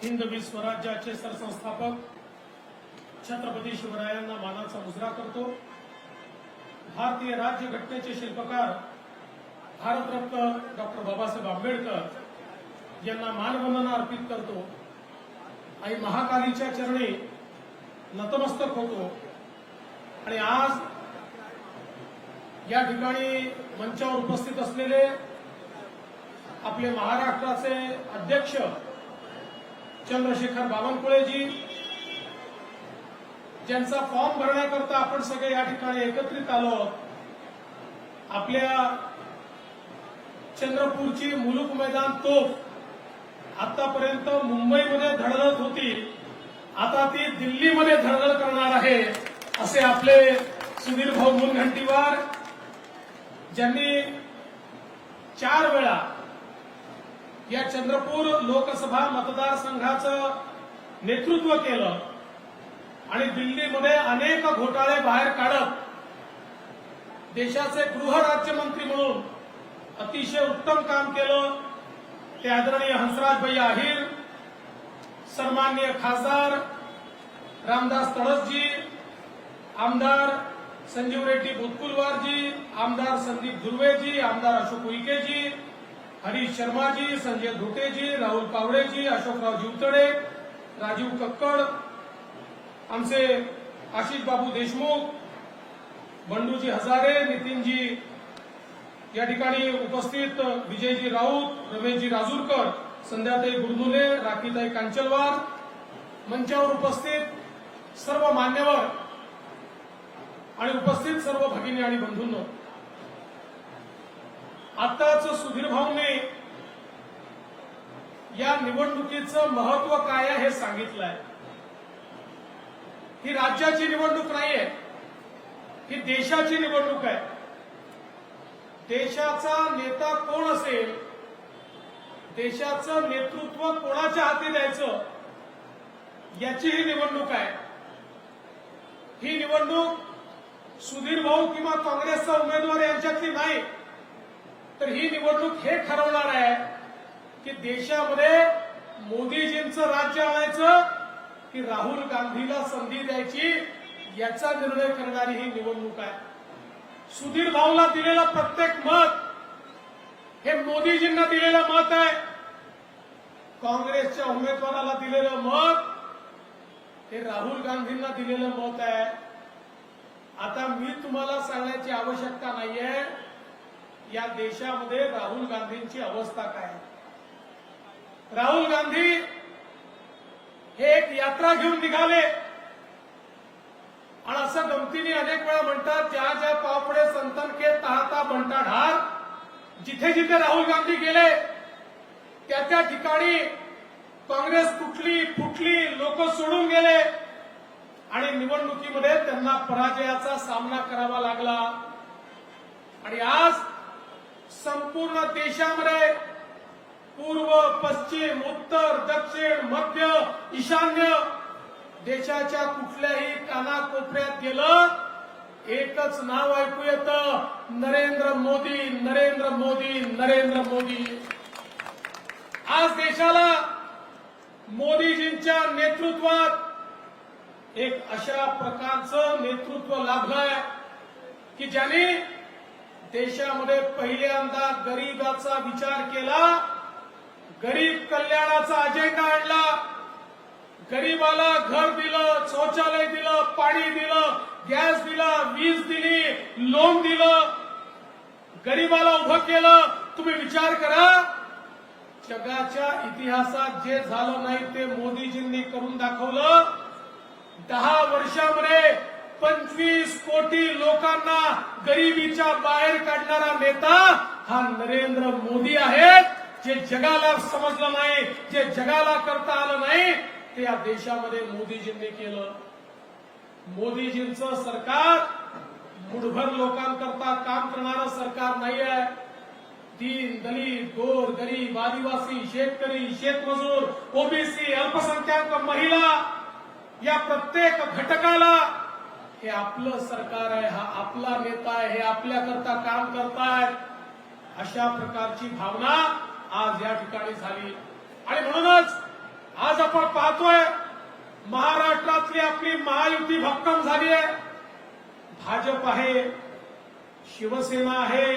हिंदवी स्वराज्याचे सरसंस्थापक छत्रपती शिवरायांना मानाचा मुजरा करतो। भारतीय राज्यघटनेचे शिल्पकार भारतरत्न डॉक्टर बाबासाहेब आंबेडकर यांना मानवंदना अर्पित करतो। आई महाकालीच्या चरणी नतमस्तक होतो। आणि आज या ठिकाणी मंचावर उपस्थित असलेले आपले महाराष्ट्राचे अध्यक्ष चंद्रशेखर बावनकुळेजी, ज्यांचा फॉर्म भरण्याकरता आपण सगळे या ठिकाणी एकत्रित आलो। आपल्या चंद्रपूरची मुलुक मैदान तोफ आतापर्यंत मुंबईमध्ये धडधडत होती, आता ती दिल्लीमध्ये धडधड करणार आहे, असे आपले सुधीर भाऊ मुनगंटीवार, ज्यांनी 4 वेळा या चंद्रपूर लोकसभा मतदारसंघाचं नेतृत्व केलं आणि दिल्लीमध्ये अनेक घोटाळे बाहेर काढत देशाचे गृहराज्यमंत्री म्हणून अतिशय उत्तम काम केलं। ते आदरणीय हंसराजभाई आहिर, सन्माननीय खासदार रामदास तडसजी, आमदार संजीव रेड्डी बुतकुलवारजी, आमदार संदीप धुर्वेजी, आमदार अशोक उईकेजी, हरीश शर्माजी, संजय धोटेजी, राहुल पावडेजी, अशोकराव जीवतडे, राजीव कक्कड, आमचे आशिष बाबू देशमुख, बंडूजी हजारे, नितीनजी या ठिकाणी उपस्थित, विजयजी राऊत, रमेशजी राजूरकर, संध्याताई गुरनुले, राखीताई कांचलवार, मंचावर उपस्थित सर्व मान्यवर आणि उपस्थित सर्व भगिनी आणि बंधूंनो, आताच सुधीर भाऊंनी या निवडणुकीचं महत्व काय आहे हे सांगितलंय। ही राज्याची निवडणूक नाहीये, ही देशाची निवडणूक आहे। देशाचा नेता कोण असेल, देशाचं नेतृत्व कोणाच्या हाती द्यायचं, याची ही निवडणूक आहे। ही निवडणूक सुधीर भाऊ किंवा काँग्रेसचा उमेदवार यांच्यातली नाही, तर ही निवडणूक हे ठरवणार आहे की देशामध्ये मोदीजींचं राज्य आणायचं की राहुल गांधीला संधी द्यायची, याचा निर्णय करणारी ही निवडणूक आहे। सुधीर भाऊला दिलेलं प्रत्येक मत हे मोदीजींना दिलेलं मत आहे, काँग्रेसच्या उमेदवाराला दिलेलं मत हे राहुल गांधींना दिलेलं मत आहे। आता मी तुम्हाला सांगण्याची आवश्यकता नाहीये या देशामध्ये राहुल गांधींची अवस्था काय। राहुल गांधी हे एक यात्रा घेऊन निघाले आणि असं गमतीने अनेक वेळा म्हणतात, त्या ज्या पावपडे संतन के तहाता बनता ढार, जिथे जिथे राहुल गांधी गेले त्या त्या ठिकाणी काँग्रेस तुटली फुटली, लोक सोडून गेले आणि निवडणुकीमध्ये त्यांना पराजयाचा सामना करावा लागला। आणि आज संपूर्ण देशामध्ये पूर्व पश्चिम उत्तर दक्षिण मध्य ईशान्य देशाच्या कुठल्याही कानाकोपऱ्यात गेलं, एकच नाव ऐकू येतं, नरेंद्र मोदी, नरेंद्र मोदी, नरेंद्र मोदी। आज देशाला मोदीजींच्या नेतृत्वात एक अशा प्रकारचं नेतृत्व लाभलंय की ज्यांनी देशामध्ये पहिल्यांदा गरिबाचा विचार केला, गरीब कल्याणाचा अजेंडा आणला, गरीबाला घर दिलं, शौचालय दिलं, पाणी दिलं, गॅस दिला, वीज दिली, लोन दिलं, गरीबाला उभं केलं। तुम्ही विचार करा, जगाच्या इतिहासात जे झालं नाही ते मोदीजींनी करून दाखवलं। 10 वर्षामध्ये 25 कोटी लोकांना गरिबीच्या बाहेर काढणारा नेता हा नरेंद्र मोदी आहेत। जे जगाला समजलं नाही, जे जगाला करता आलं नाही, ते या देशामध्ये मोदीजींनी केलं। मोदीजींचं सरकार मुठभर लोकांकरता काम करणारं सरकार नाही आहे। दीन दलित गोर गरीब आदिवासी शेतकरी शेतमजूर ओबीसी अल्पसंख्याक महिला या प्रत्येक घटकाला हे आपलं सरकार आहे, हा आपला नेता आहे, हे आपल्याकरता काम करतायत, अशा प्रकारची भावना आज या ठिकाणी झाली। आणि म्हणूनच आज आपण पाहतोय महाराष्ट्रातली आपली महायुती भक्कम झाली आहे. भाजप आहे, शिवसेना आहे,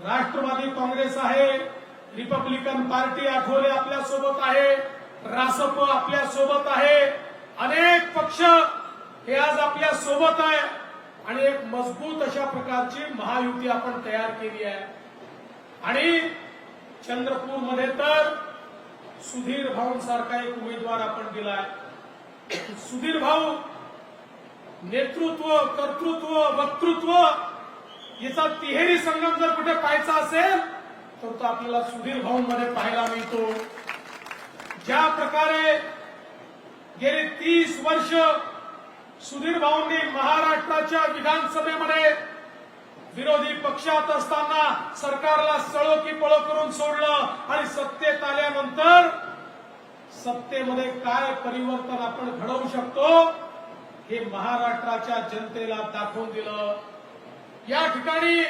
राष्ट्रवादी काँग्रेस आहे, रिपब्लिकन पार्टी आठवले आपल्या सोबत आहे, रासप आपल्या सोबत आहे. अनेक पक्ष हे आज आपल्या सोबत आहे आणि एक मजबूत अशा प्रकारची महायुती आपण तयार केली आहे. आणि चंद्रपूरमध्ये तर सुधीर भाऊंसारखा एक उमेदवार आपण दिलाय. सुधीर भाऊ नेतृत्व, कर्तृत्व, वक्तृत्व याचा तिहेरी संगम जर कुठे पाहायचा असेल तर तो आपल्याला सुधीर भाऊंमध्ये पाहायला मिळतो. ज्या प्रकारे गेली 30 वर्ष सुधीर भाऊंनी महाराष्ट्राच्या विधानसभेमध्ये विरोधी पक्षात असताना सरकारला सळो की पळो करून सोडलं आणि सत्तेत आल्यानंतर सत्तेमध्ये काय परिवर्तन आपण घडवू शकतो हे महाराष्ट्राच्या जनतेला दाखवून दिलं. या ठिकाणी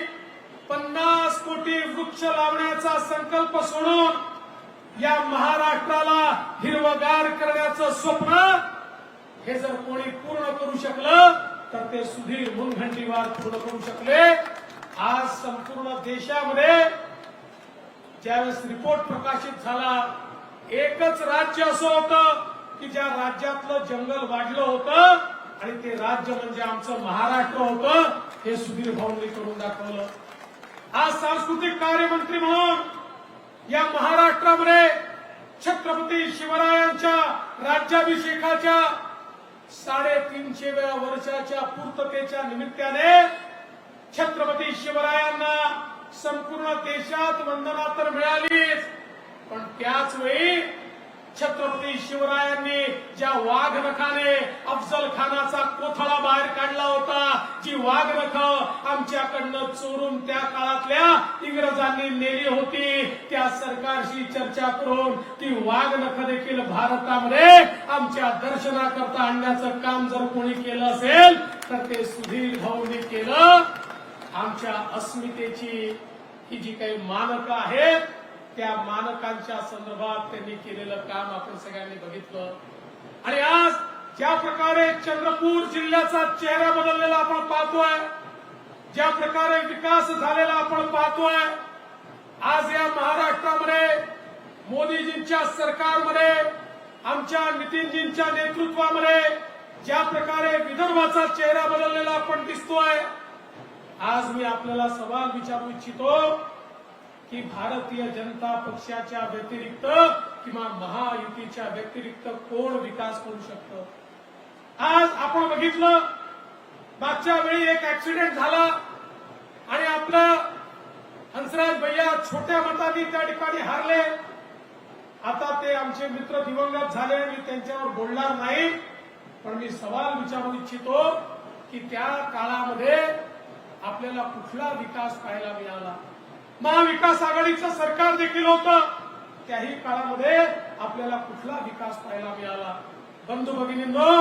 50 कोटी वृक्ष लावण्याचा संकल्प सोडून या महाराष्ट्राला हिरवगार करण्याचं स्वप्न हे जर कोणी पूर्ण करू शकलं तर ते सुधीर मुनगंटीवार पूर्ण करू शकले. आज संपूर्ण देशामध्ये ज्यावेळेस रिपोर्ट प्रकाशित झाला, एकच राज्य असं होतं की ज्या राज्यातलं जंगल वाढलं होतं आणि ते राज्य म्हणजे आमचं महाराष्ट्र होतं. हे सुधीर भाऊंनी करून दाखवलं. आज सांस्कृतिक कार्यमंत्री म्हणून या महाराष्ट्रामध्ये छत्रपती शिवरायांच्या राज्याभिषेकाच्या 350व्या वर्षाच्या पूर्ततेच्या निमित्ताने छत्रपती शिवरायांना संपूर्ण देशात वंदना तर मिळालीच, पण त्याच वेळी छत्रपती शिवरायांनी ज्या वाघनखाने अफजल खानाचा कोथळा बाहेर काढला होता, जी वाघनख आमच्याकडनं चोरून त्या काळातल्या इंग्रजांनी नेली होती, त्या सरकारशी चर्चा करून ती वाघनख देखील भारतामध्ये आमच्या दर्शनाकरता आणण्याचं काम जर कोणी केलं असेल तर ते सुधीर भाऊंनी केलं. आमच्या अस्मितेची ही जी काही मानकं आहेत त्या मानकांच्या संदर्भात त्यांनी केलेलं काम आपण सगळ्यांनी बघितलं. आणि आज ज्या प्रकारे चंद्रपूर जिल्ह्याचा चेहरा बदललेला आपण पाहतोय, ज्या प्रकारे विकास झालेला आपण पाहतोय, आज या महाराष्ट्रामध्ये मोदीजींच्या सरकारमध्ये आमच्या नितीनजींच्या नेतृत्वामध्ये ज्या प्रकारे विदर्भाचा चेहरा बदललेला आपण दिसतोय. आज मी आपल्याला सवाल विचारू इच्छितो की भारतीय जनता पक्षाच्या व्यतिरिक्त किंवा महायुतीच्या व्यतिरिक्त कोण विकास करू शकतं? आज आपण बघितलं मागच्या वेळी एक ऍक्सिडेंट झाला आणि आपलं हंसराज भैया छोट्या मतांनी त्या ठिकाणी हारले. आता ते आमचे मित्र दिवंगत झाले, मी त्यांच्यावर बोलणार नाही, पण मी सवाल विचारू इच्छितो की त्या काळामध्ये आपल्याला कुठला विकास पाहायला मिळाला? महाविकास आघाडीचं सरकार देखील होतं, त्याही काळामध्ये आपल्याला कुठला विकास पाहायला मिळाला? बंधू भगिनींनो,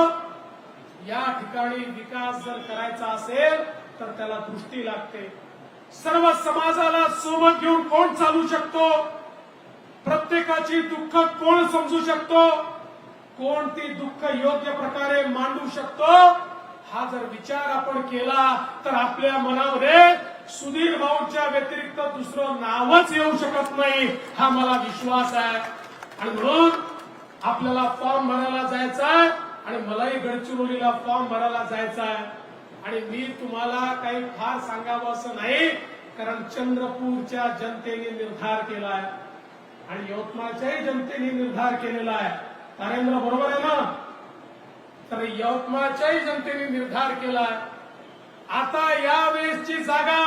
या ठिकाणी विकास जर करायचा असेल तर त्याला दृष्टी लागते. सर्व समाजाला सोबत घेऊन कोण चालू शकतो? प्रत्येकाची दुःख कोण समजू शकतो? कोण ती दुःख योग्य प्रकारे मांडू शकतो? हा जर विचार आपण केला तर आपल्या मनामध्ये सुधीर भाऊंच्या व्यतिरिक्त दुसरं नावच येऊ शकत नाही, हा मला विश्वास आहे. आणि म्हणून आपल्याला फॉर्म भरायला जायचा आहे आणि मलाही गडचिरोलीला फॉर्म भरायला जायचा आहे. आणि मी तुम्हाला काही फार सांगावं असं नाही, कारण चंद्रपूरच्या जनतेने निर्धार केलाय आणि यवतमाळच्याही जनतेने निर्धार केलेला आहे. नरेंद्र बरोबर आहे ना? तर यवतमाळच्याही जनतेने निर्धार केलाय. आता यावेळेसची जागा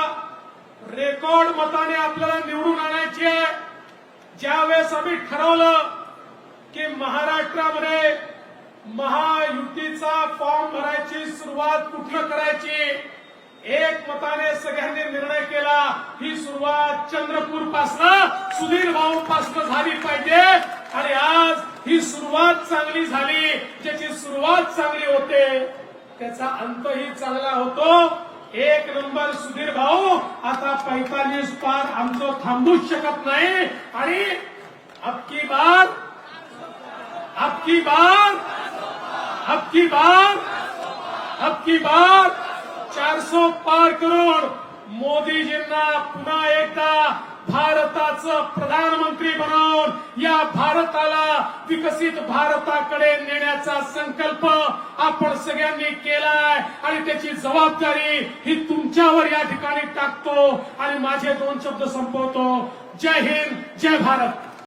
रेकॉर्ड मताने आपल्याला निवडून आणायची आहे. ज्यावेळेस आम्ही ठरवलं की महाराष्ट्रामध्ये महायुतीचा फॉर्म भरायची सुरुवात कुठनं करायची, एक मताने सगळ्यांनी निर्णय केला ही सुरुवात चंद्रपूर पासून सुधीर भाऊ पासून झाली पाहिजे. आणि आज ही सुरुवात चांगली झाली. ज्याची सुरुवात चांगली होते त्याचा अंतही चांगला होतो. 1 नंबर सुधीर भाऊ. आता 45 पार आमचं थांबूच शकत नाही. आणि अबकी बार अब की बार अब की बार अब की बार 400 पार करून मोदीजींना पुन्हा एकदा भारताचं प्रधानमंत्री बनवून या भारताला विकसित भारताकडे नेण्याचा संकल्प आपण सगळ्यांनी केलाय आणि त्याची जबाबदारी ही तुमच्यावर या ठिकाणी टाकतो आणि माझे 2 शब्द संपवतो. जय हिंद, जय भारत.